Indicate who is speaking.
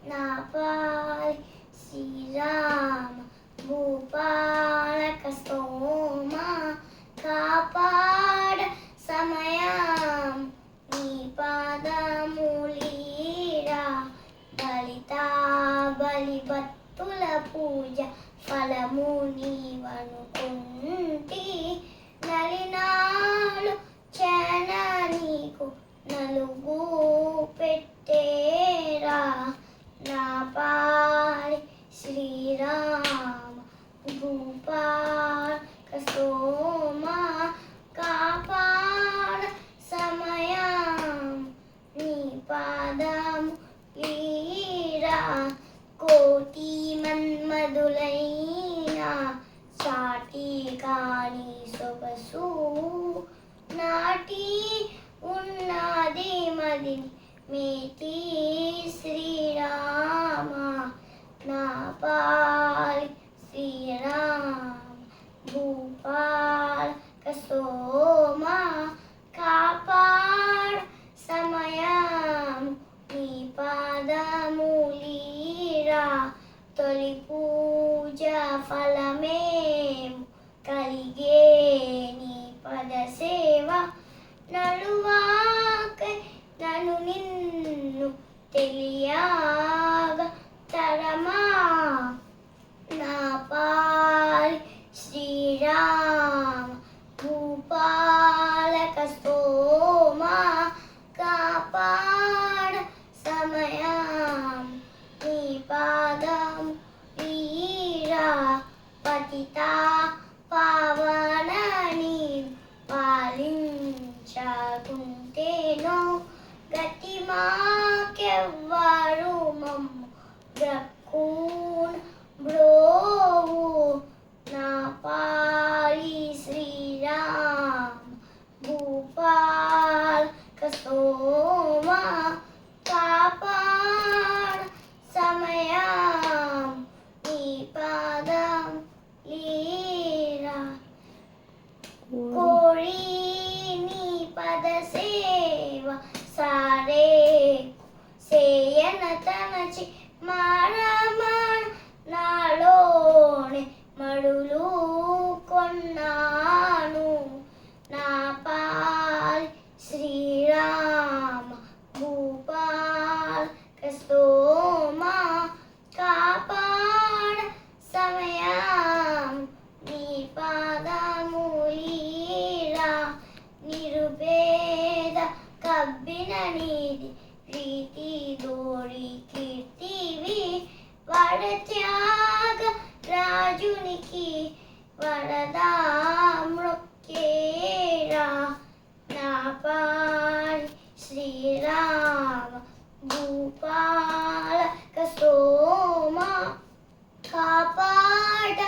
Speaker 1: నా పాలి శ్రీరామ భూపాలక స్తోమ కాపాడ సమయం నీ పాదములీరా బలితా బలిభత్తుల పూజ ఫలము నీవనుకుంటి నలినాలు చేన నీకు నలుగు పెట్టేరా నా పాలి శ్రీరామ భూపాలక స్తోమ కాపాడ సమయం నీ పాదము లీరా కోటి మన్మధులైనా సాటి కాని సొగసు నాటి ఉన్నది మదిని మేటి శ్రీరామ నా పాలి శ్రీరామ భూపాలక స్తోమ కాపాడ సమయం నీ పాదములీరా తొలి పూజ ఫలమేము కలిగే నీ పద సేవ నలువాకై నన్ను నిన్ను తెలియగ తరమా నా పాలి శ్రీరామ భూపాలక స్తోమ కాపాడ సమయం నీ పాదం వీరా పతితా పావన నీ పాలించకుంటేనో గతి మాకెవ్వరు మమ్ము బ్రక్కున్ బ్రోవు నా పాలి శ్రీరామ భూపాలక స్తోమ కాపాడ సమయం నీ పాదం లీరా కోరి నీ పద సేవ సారే సేయన తనచి మారమాడ నాలోనే మడులు కొన్నాను నా పాలి శ్రీరామ భూపాలక స్తోమ కాపాడ సమయం నీ పాదములీరా నిరుపేద కబ్బిన నీది ప్రీతి దోడి కీర్తివి వడత్యాగ రాజునికి వరదా మృక్కేరా నా పాలి శ్రీరామ భూపాలక స్తోమ కాపాడ